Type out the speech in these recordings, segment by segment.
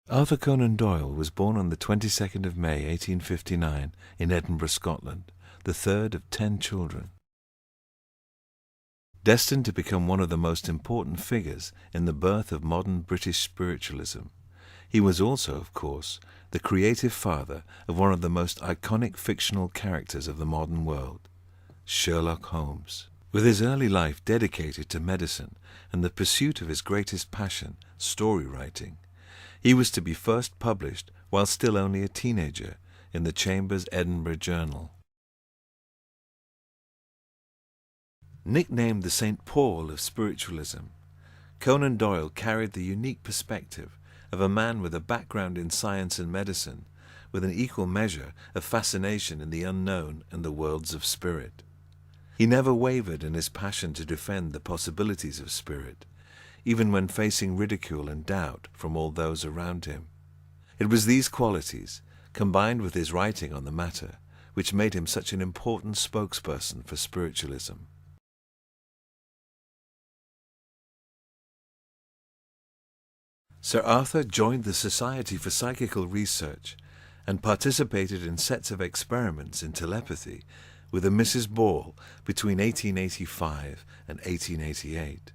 Arthur Conan Doyle was born on the 22nd of May, 1859, in Edinburgh, Scotland, the third of 10 children. Destined to become one of the most important figures in the birth of modern British spiritualism, he was also, of course, the creative father of one of the most iconic fictional characters of the modern world, Sherlock Holmes. With his early life dedicated to medicine and the pursuit of his greatest passion, story writing, he was to be first published while still only a teenager in the Chambers Edinburgh Journal. Nicknamed the St. Paul of spiritualism, Conan Doyle carried the unique perspective of a man with a background in science and medicine, with an equal measure of fascination in the unknown and the worlds of spirit. He never wavered in his passion to defend the possibilities of spirit, even when facing ridicule and doubt from all those around him. It was these qualities, combined with his writing on the matter, which made him such an important spokesperson for spiritualism. Sir Arthur joined the Society for Psychical Research and participated in sets of experiments in telepathy with a Mrs. Ball between 1885 and 1888.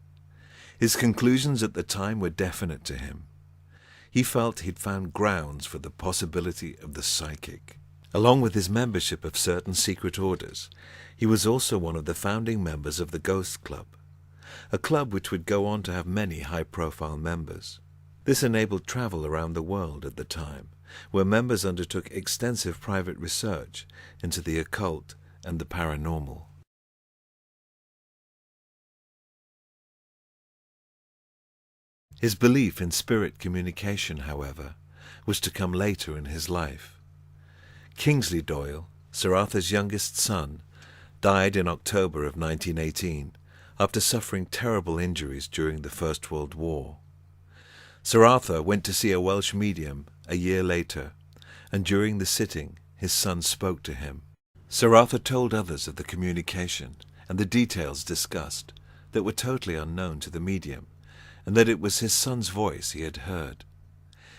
His conclusions at the time were definite to him. He felt he'd found grounds for the possibility of the psychic. Along with his membership of certain secret orders, he was also one of the founding members of the Ghost Club, a club which would go on to have many high-profile members. This enabled travel around the world at the time, where members undertook extensive private research into the occult and the paranormal. His belief in spirit communication, however, was to come later in his life. Kingsley Doyle, Sir Arthur's youngest son, died in October of 1918 after suffering terrible injuries during the First World War. Sir Arthur went to see a Welsh medium a year later, and during the sitting his son spoke to him. Sir Arthur told others of the communication and the details discussed that were totally unknown to the medium, and that it was his son's voice he had heard.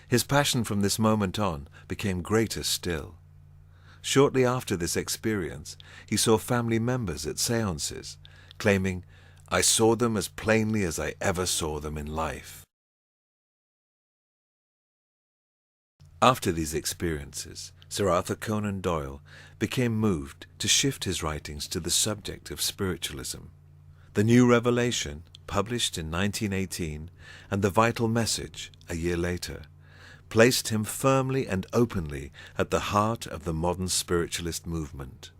His passion from this moment on became greater still. Shortly after this experience, he saw family members at séances, claiming, "I saw them as plainly as I ever saw them in life." After these experiences, Sir Arthur Conan Doyle became moved to shift his writings to the subject of spiritualism. The New Revelation, published in 1918, and The Vital Message, a year later, placed him firmly and openly at the heart of the modern spiritualist movement.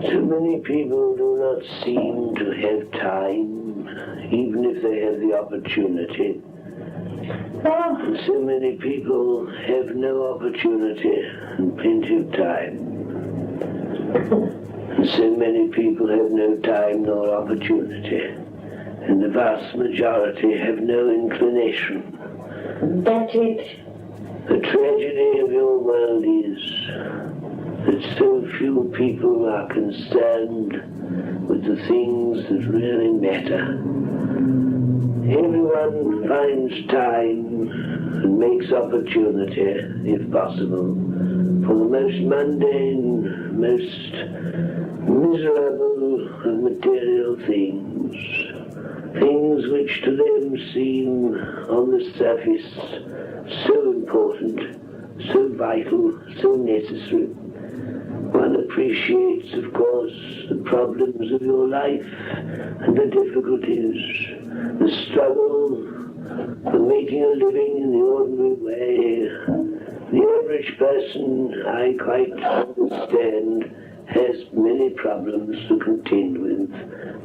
Too many people do not seem to have time, even if they have the opportunity. So many people have no opportunity and plenty of time. And so many people have no time nor opportunity, and the vast majority have no inclination. That's it. The tragedy of your world is that so few people are concerned with the things that really matter. Everyone finds time and makes opportunity, if possible, for the most mundane, most miserable of material things. Things which to them seem, on the surface, so important, so vital, so necessary. One appreciates, of course, the problems of your life and the difficulties, the struggle for making a living in the ordinary way. The average person, I quite understand, has many problems to contend with.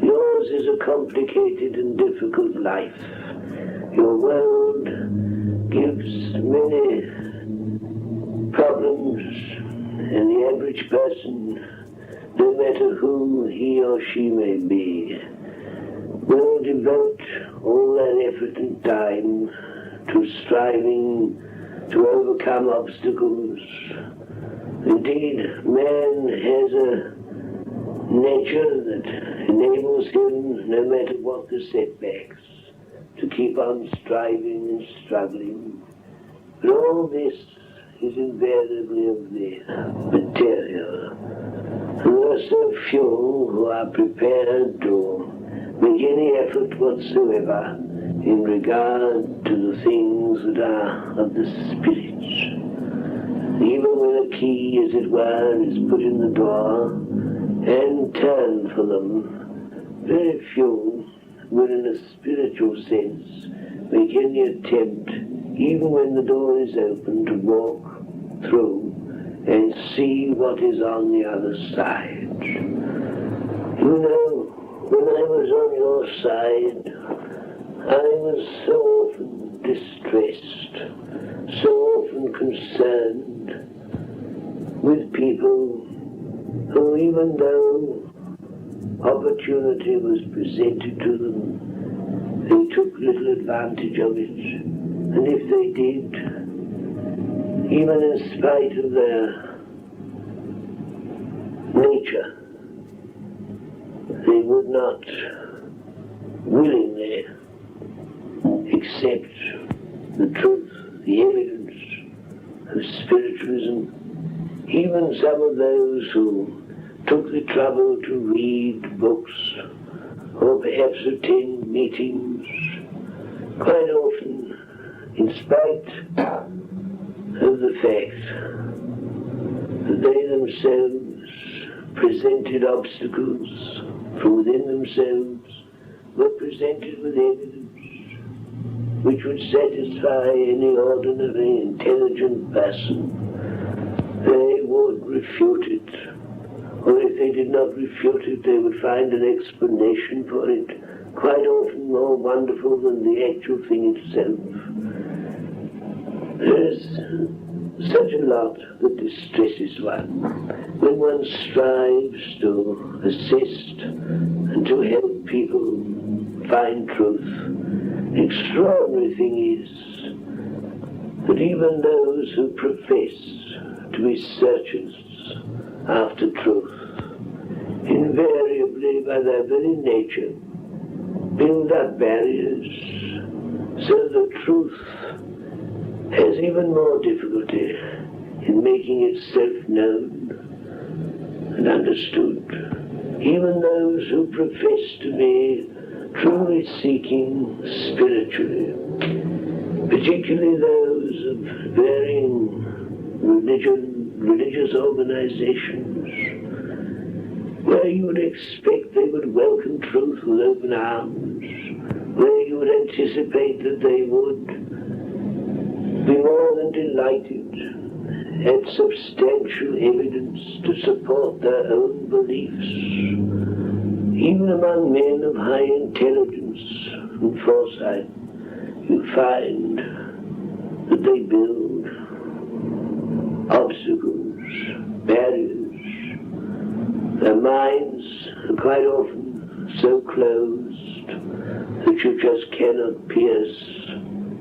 Yours is a complicated and difficult life. Your world gives many problems, and the average person, no matter who he or she may be, will devote all that effort and time to striving to overcome obstacles Indeed, man has a nature that enables him, no matter what the setbacks, to keep on striving and struggling. But all this is invariably of the material. There are so few who are prepared to make any effort whatsoever in regard to the things that are of the spirit. Even when a key, as it were, is put in the door and turned for them, very few will in a spiritual sense make any attempt, even when the door is open, to walk through and see what is on the other side. You know, when I was on your side, I was so often distressed, so often concerned with people who, even though opportunity was presented to them, they took little advantage of it. And if they did, even in spite of their nature, they would not willingly accept the truth, the evidence of spiritualism. Even some of those who took the trouble to read books or perhaps attend meetings, quite often, in spite of the fact that they themselves presented obstacles from within themselves, were presented with evidence which would satisfy any ordinary intelligent person, they would refute it. Or if they did not refute it, they would find an explanation for it, quite often more wonderful than the actual thing itself. There is such a lot that distresses one when one strives to assist and to help people find truth. The extraordinary thing is that even those who profess to be searchers after truth, invariably by their very nature, build up barriers so that truth has even more difficulty in making itself known and understood. Even those who profess to be truly seeking spiritually, particularly those of varying religious organizations, where you would expect they would welcome truth with open arms, where you would anticipate that they would be more than delighted at substantial evidence to support their own beliefs. Even among men of high intelligence and foresight, you find that they build obstacles, barriers. Their minds are quite often so closed that you just cannot pierce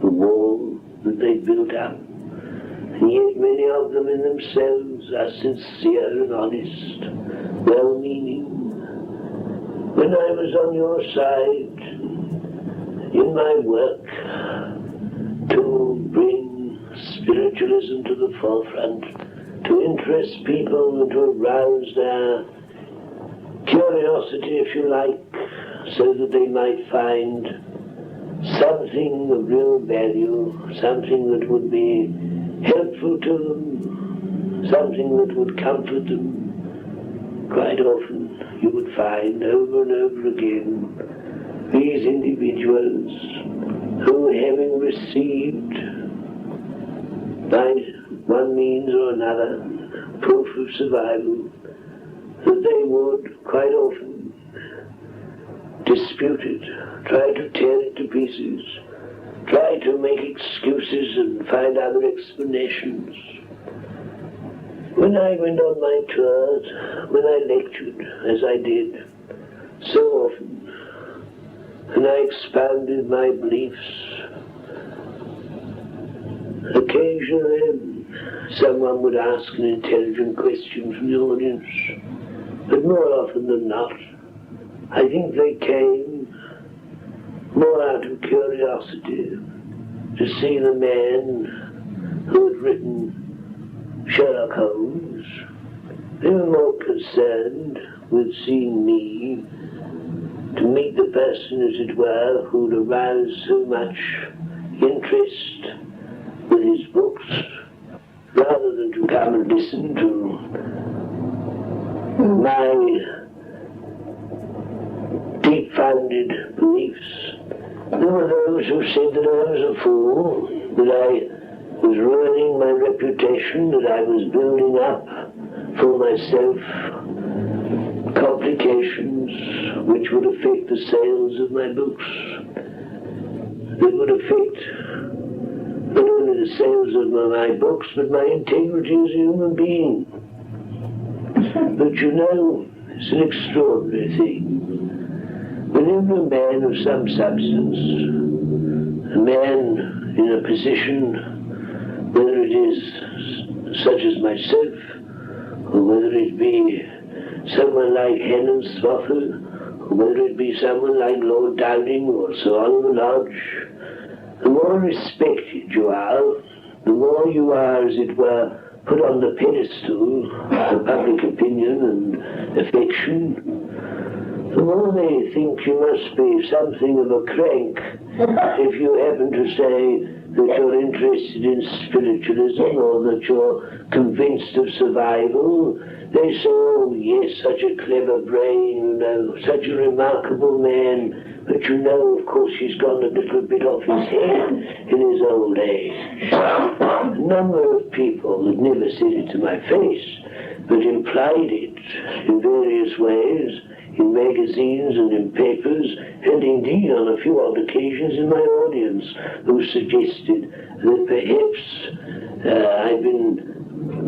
the wall that they built up. And yet many of them in themselves are sincere and honest, well-meaning. When I was on your side in my work to bring spiritualism to the forefront, to interest people and to arouse their curiosity, if you like, so that they might find something of real value, something that would be helpful to them, something that would comfort them. Quite often you would find over and over again these individuals who, having received by one means or another proof of survival, that they would quite often dispute it, try to tear it to pieces, try to make excuses and find other explanations. When I went on my tours, when I lectured, as I did so often, and I expounded my beliefs, occasionally someone would ask an intelligent question from the audience. But more often than not, I think they came more out of curiosity to see the man who had written Sherlock Holmes. They were more concerned with seeing me, to meet the person, as it were, who'd aroused so much interest with his books, rather than to come and listen to my deep-founded beliefs. There were those who said that I was a fool, that I was ruining my reputation, that I was building up for myself complications which would affect the sales of my books. They would affect not only the sales of my books, but my integrity as a human being. But you know, it's an extraordinary thing. Whenever a man of some substance, a man in a position, whether it is such as myself, or whether it be someone like Helen Swofford, or whether it be someone like Lord Downing or Sir Oliver Lodge, the more respected you are, the more you are, as it were, put on the pedestal of public opinion and affection, the more they think you must be something of a crank if you happen to say that you're interested in spiritualism or that you're convinced of survival. They say, oh yes, such a clever brain, you know, such a remarkable man, but you know, of course, he's gone a little bit off his head in his old age. A number of people that never said it to my face, but implied it in various ways, in magazines and in papers, and indeed on a few odd occasions in my audience, who suggested that perhaps I've been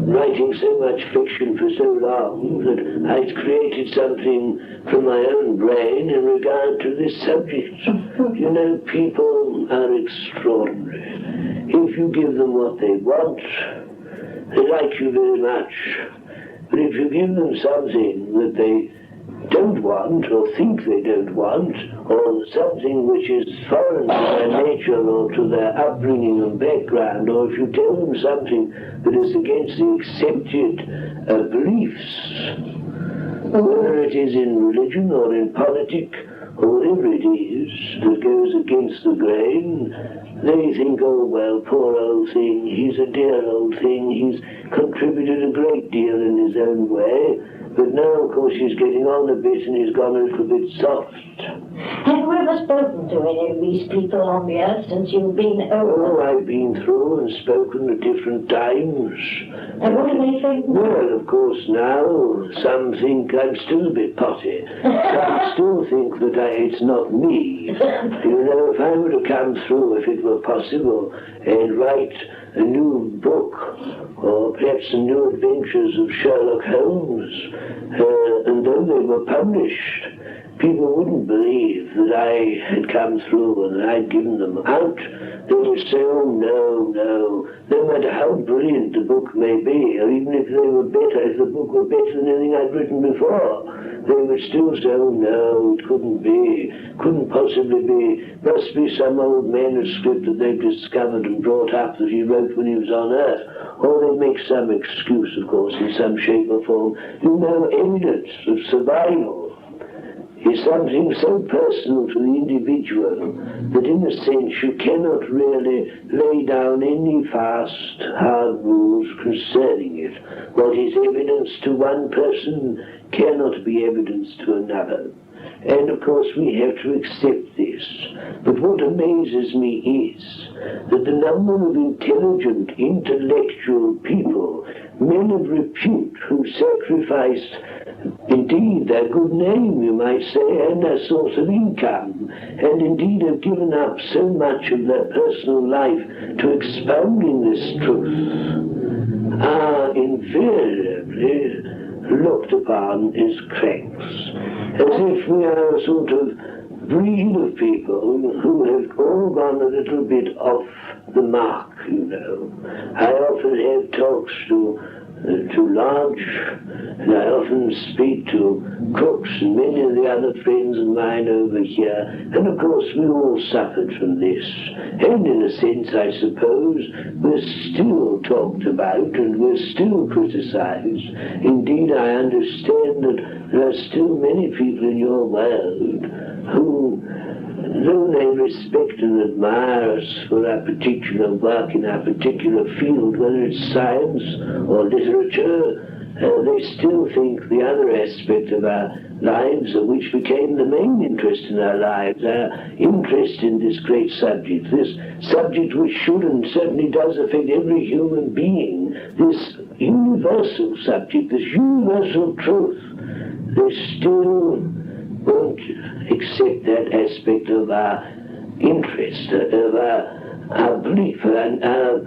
writing so much fiction for so long that I'd created something from my own brain in regard to this subject. You know, people are extraordinary. If you give them what they want, they like you very much. But if you give them something that they don't want or think they don't want, or something which is foreign to their nature or to their upbringing and background, or if you tell them something that is against the accepted beliefs, whether it is in religion or in politics or whatever it is that goes against the grain, they think, oh well, poor old thing, he's a dear old thing, he's contributed a great deal in his own way, but now, of course, he's getting on a bit and he's gone a little bit soft. Have you ever spoken to any of these people on the earth since you've been over? Oh, I've been through and spoken at different times. And what do they think? Well, of course, now, some think I'm still a bit potty. Some still think that it's not me. You know, if I were to come through, if it were possible, and write a new book, or perhaps the new adventures of Sherlock Holmes, and though they were published, people wouldn't believe that I had come through and that I'd given them out. They would say, oh no, no matter how brilliant the book may be, or even if they were better, if the book were better than anything I'd written before, they would still say, oh no, it couldn't be, couldn't possibly be, must be some old manuscript that they've discovered and brought up that he wrote when he was on Earth. Or they make some excuse, of course, in some shape or form. You know, evidence of survival is something so personal to the individual that in a sense you cannot really lay down any fast, hard rules concerning it. What is evidence to one person cannot be evidence to another. And of course we have to accept this. But what amazes me is that the number of intelligent, intellectual people, men of repute, who sacrificed indeed their good name, you might say, and their source of income, and indeed have given up so much of their personal life to expounding this truth, are invariably looked upon as cranks, as if we are sort of breed of people who have all gone a little bit off the mark, you know. I often have talks to Lodge, and I often speak to Cooks and many of the other friends of mine over here, and of course we all suffered from this. And in a sense, I suppose, we're still talked about and we're still criticized. Indeed, I understand that there are still many people in your world who, though they respect and admire us for our particular work in our particular field, whether it's science or literature, they still think the other aspect of our lives, which became the main interest in our lives, our interest in this great subject, this subject which should and certainly does affect every human being, this universal subject, this universal truth, they still won't accept that aspect of our interest, of our belief, and our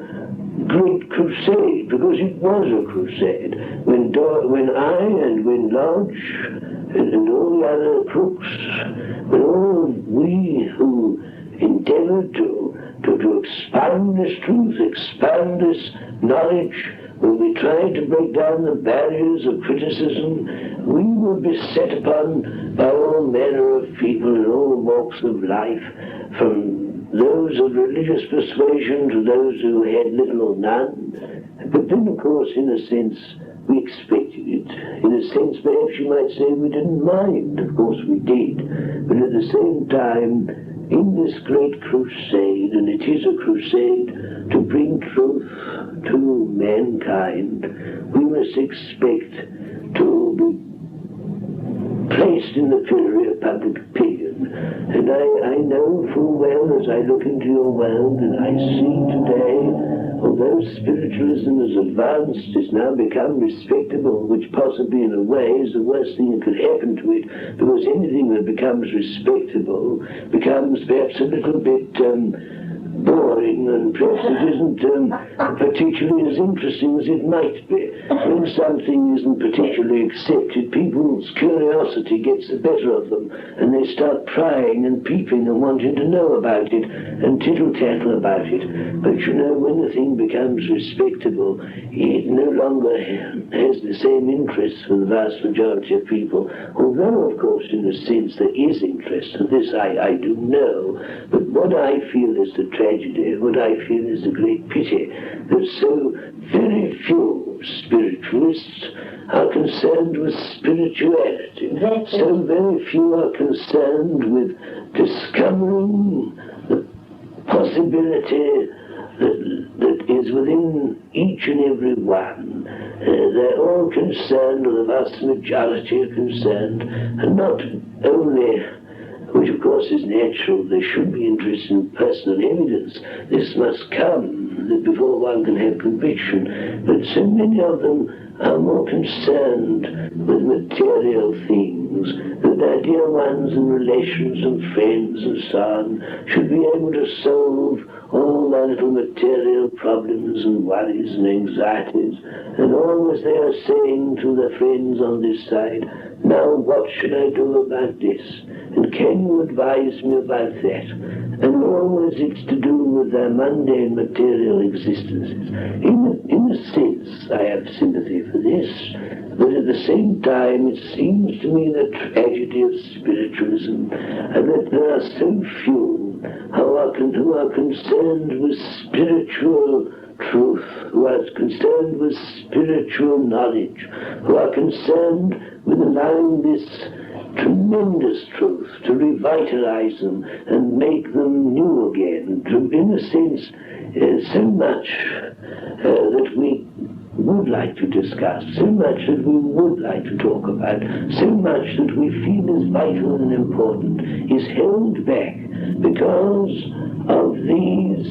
great crusade, because it was a crusade. When I and when Lodge and all the other crooks, when all we who endeavored to expound this truth, expound this knowledge, when we tried to break down the barriers of criticism, we were beset upon by all manner of people in all walks of life, from those of religious persuasion to those who had little or none. But then, of course, in a sense, we expected it. In a sense, perhaps you might say we didn't mind. Of course we did. But at the same time, in this great crusade, and it is a crusade to bring truth to mankind, we must expect to be placed in the fury of public opinion. And I know full well, as I look into your world, and I see today, although spiritualism has advanced, has now become respectable, which possibly in a way is the worst thing that could happen to it, because anything that becomes respectable becomes perhaps a little bit boring, and perhaps it isn't particularly as interesting as it might be. When something isn't particularly accepted, people's curiosity gets the better of them, and they start prying and peeping and wanting to know about it and tittle-tattle about it. But you know, when the thing becomes respectable, it no longer has the same interest for the vast majority of people, although of course in a sense there is interest, and this I do know. But what I feel is the tragedy, what I feel is the great pity, that so very few spiritualists are concerned with spirituality. So very few are concerned with discovering the possibility that is within each and every one. They're all concerned, or the vast majority are concerned, and not only, which of course is natural, they should be interested in personal evidence. This must come before one can have conviction. But so many of them are more concerned with material things, that their dear ones and relations and friends and so on should be able to solve all their little material problems and worries and anxieties. And always they are saying to their friends on this side, now what should I do about this? And can you advise me about that? And always it's to do with their mundane material existences. In a sense, I have sympathy for this, but at the same time it seems to me the tragedy of spiritualism, and that there are so few who are concerned with spiritual truth, who are concerned with spiritual knowledge, who are concerned with allowing this tremendous truth to revitalize them and make them new again, to, in a sense, so much that we would like to discuss, so much that we would like to talk about, so much that we feel is vital and important, is held back because of these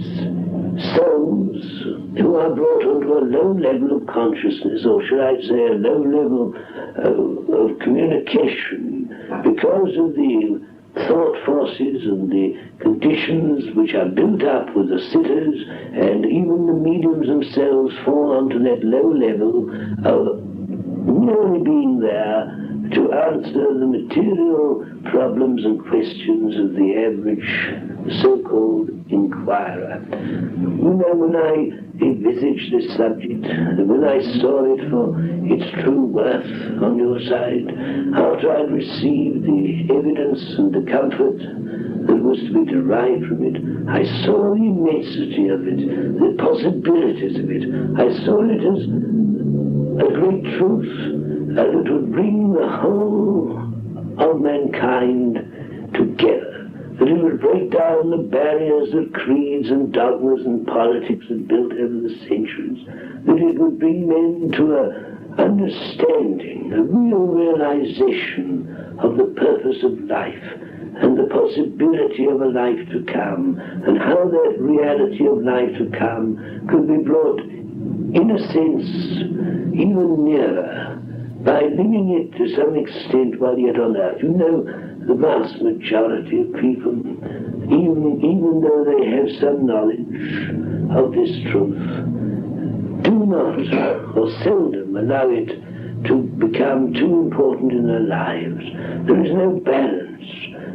souls who are brought onto a low level of consciousness, or should I say a low level of communication, because of the thought forces and the conditions which are built up with the sitters, and even the mediums themselves fall onto that low level of merely being there to answer the material problems and questions of the average so-called inquirer. You know, when I envisaged this subject, when I saw it for its true worth on your side, after I'd received the evidence and the comfort that was to be derived from it, I saw the immensity of it, the possibilities of it. I saw it as a great truth that would bring the whole of mankind together, that it would break down the barriers that creeds and dogmas and politics had built over the centuries, that it would bring men to a understanding, a real realization of the purpose of life and the possibility of a life to come, and how that reality of life to come could be brought, in a sense, even nearer by living it to some extent while yet on earth. You know, the vast majority of people, even though they have some knowledge of this truth, do not or seldom allow it to become too important in their lives. There is no balance.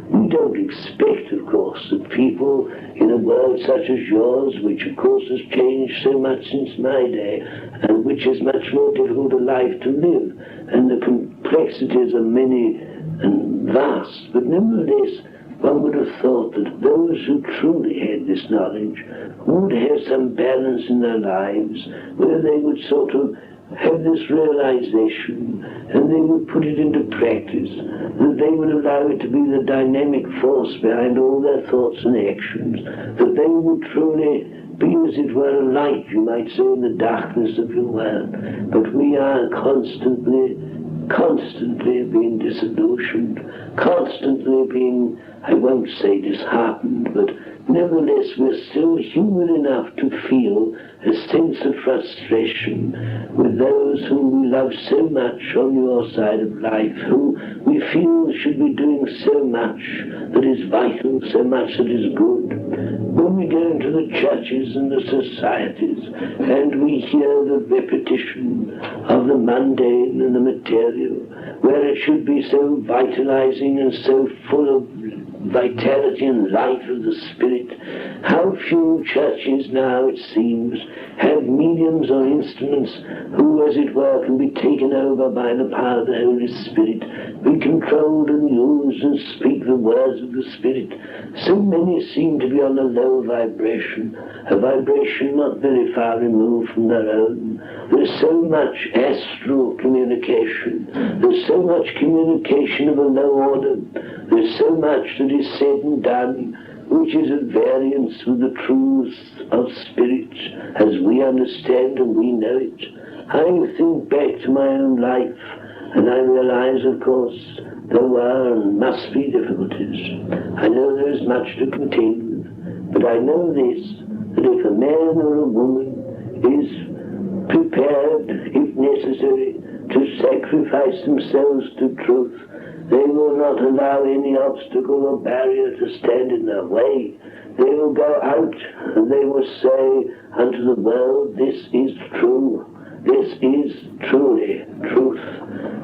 We don't expect, of course, that people in a world such as yours, which of course has changed so much since my day, and which is much more difficult a life to live, and the complexities are many and vast, but nevertheless, one would have thought that those who truly had this knowledge would have some balance in their lives, where they would sort of have this realization, and they would put it into practice, that they would allow it to be the dynamic force behind all their thoughts and actions, that they would truly be, as it were, a light, you might say, in the darkness of your world. But we are constantly being disillusioned, constantly being, I won't say disheartened, but nevertheless we're still human enough to feel a sense of frustration with those whom we love so much on your side of life, who we feel should be doing so much that is vital, so much that is good. When we go into the churches and the societies and we hear the repetition of the mundane and the material, where it should be so vitalizing and so full of vitality and life of the spirit, how few churches now, it seems, have mediums or instruments who, as it were, can be taken over by the power of the Holy Spirit, be controlled and used and speak the words of the Spirit. So many seem to be on a low vibration, a vibration not very far removed from their own. There's so much astral communication, there's so much communication of a low order, there's so much that is said and done which is at variance with the truth of spirit as we understand and we know it. I think back to my own life, and I realize, of course, there were and must be difficulties. I know there is much to contend with, but I know this, that if a man or a woman is prepared, if necessary, to sacrifice themselves to truth, they will not allow any obstacle or barrier to stand in their way. They will go out and they will say unto the world, this is true. This is truly truth.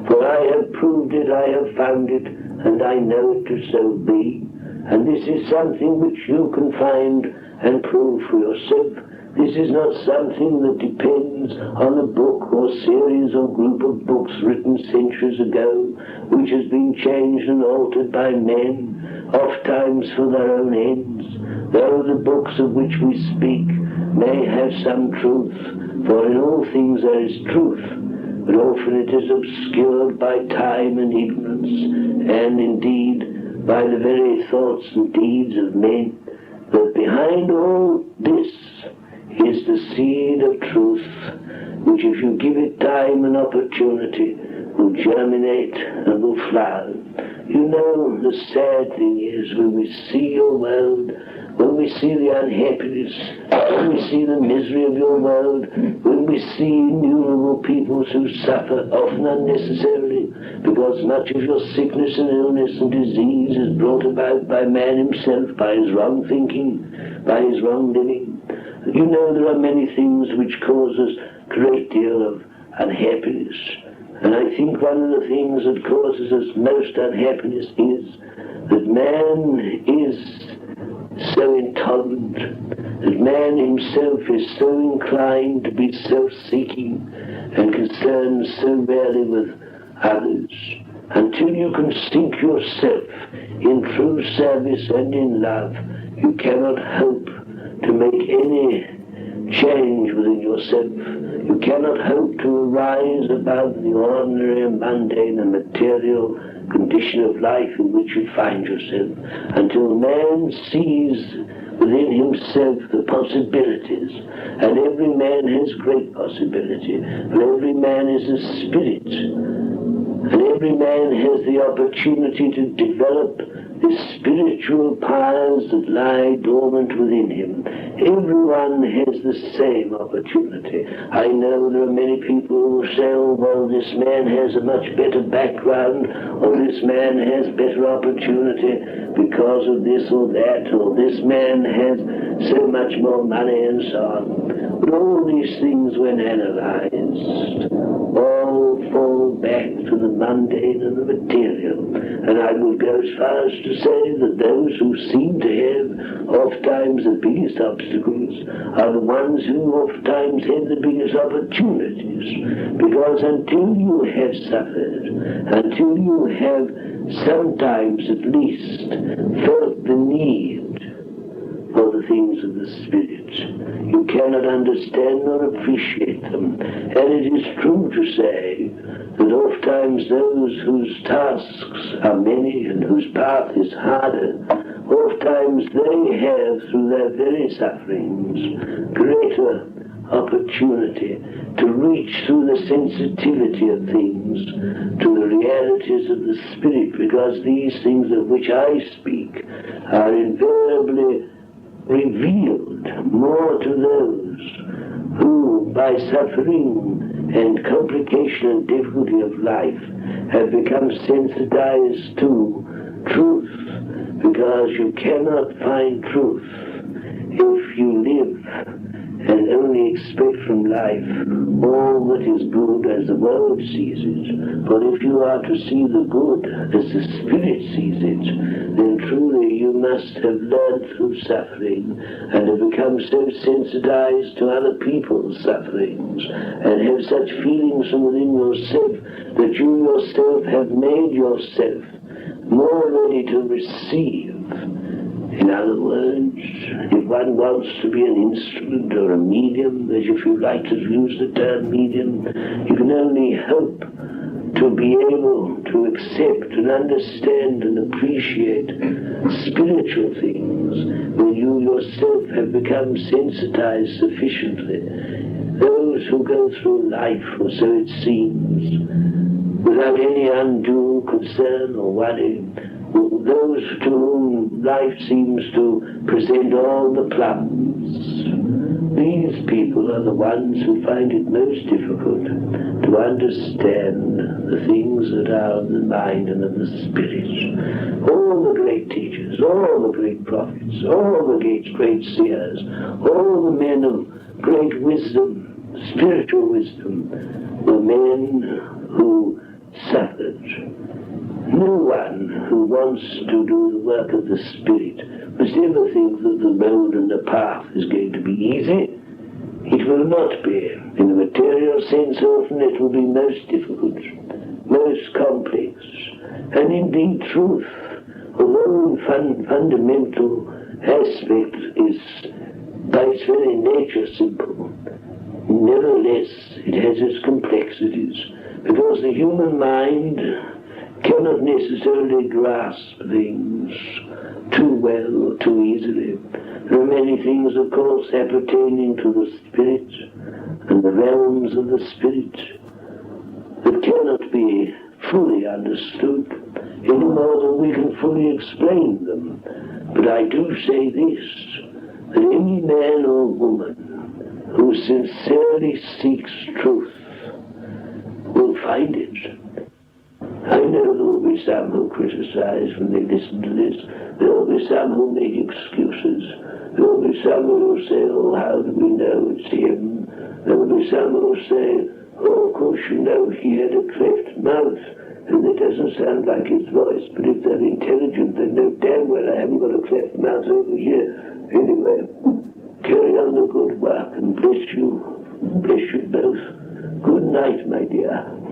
For I have proved it, I have found it, and I know it to so be. And this is something which you can find and prove for yourself. This is not something that depends on a book or series or group of books written centuries ago, which has been changed and altered by men, oft-times for their own ends. Though the books of which we speak may have some truth, for in all things there is truth, but often it is obscured by time and ignorance, and indeed by the very thoughts and deeds of men. But behind all this is the seed of truth, which if you give it time and opportunity, will germinate and will flower. You know, the sad thing is when we see your world, when we see the unhappiness, when we see the misery of your world, when we see innumerable peoples who suffer, often unnecessarily, because much of your sickness and illness and disease is brought about by man himself, by his wrong thinking, by his wrong living. You know there are many things which cause us a great deal of unhappiness. And I think one of the things that causes us most unhappiness is that man is so intolerant, that man himself is so inclined to be self-seeking and concerned so rarely with others. Until you can sink yourself in true service and in love, you cannot hope to make any change within yourself. You cannot hope to arise above the ordinary, mundane and material condition of life in which you find yourself until man sees within himself the possibilities. And every man has great possibility, for every man is a spirit. And every man has the opportunity to develop the spiritual powers that lie dormant within him. Everyone has the same opportunity. I know there are many people who say, oh, well, this man has a much better background, or this man has better opportunity because of this or that, or this man has so much more money and so on. But all these things, when analyzed, all fall back to the mundane and the material. And I would go as far as to say that those who seem to have oft-times the biggest obstacles are the ones who oft-times have the biggest opportunities. Because until you have suffered, until you have sometimes at least felt the need for the things of the Spirit, you cannot understand nor appreciate them. And it is true to say that oft-times those whose tasks are many and whose path is harder, oft-times they have, through their very sufferings, greater opportunity to reach through the sensitivity of things to the realities of the Spirit, because these things of which I speak are invariably revealed more to those who, by suffering and complication and difficulty of life, have become sensitized to truth, because you cannot find truth if you live and only expect from life all that is good as the world sees it. For if you are to see the good as the Spirit sees it, then truly you must have learned through suffering and have become so sensitized to other people's sufferings and have such feelings from within yourself that you yourself have made yourself more ready to receive. In other words, if one wants to be an instrument or a medium, as if you like to use the term medium, you can only hope to be able to accept and understand and appreciate spiritual things when you yourself have become sensitized sufficiently. Those who go through life, or so it seems, without any undue concern or worry, those to whom life seems to present all the plums, these people are the ones who find it most difficult to understand the things that are of the mind and of the spirit. All the great teachers, all the great prophets, all the great seers, all the men of great wisdom, spiritual wisdom, were men who suffered. No one who wants to do the work of the Spirit must ever think that the road and the path is going to be easy. It will not be. In the material sense, often it will be most difficult, most complex. And indeed, truth, although fundamental aspect is by its very nature simple, nevertheless it has its complexities, because the human mind cannot necessarily grasp things too well or too easily. There are many things, of course, appertaining to the Spirit and the realms of the Spirit that cannot be fully understood any more than we can fully explain them. But I do say this, that any man or woman who sincerely seeks truth will find it. I know there will be some who criticize when they listen to this. There will be some who make excuses. There will be some who will say, oh, how do we know it's him? There will be some who will say, Oh, of course, you know, he had a cleft mouth, and it doesn't sound like his voice, but if they're intelligent, they know damn well I haven't got a cleft mouth over here. Anyway, carry on the good work, and bless you both. Good night, my dear.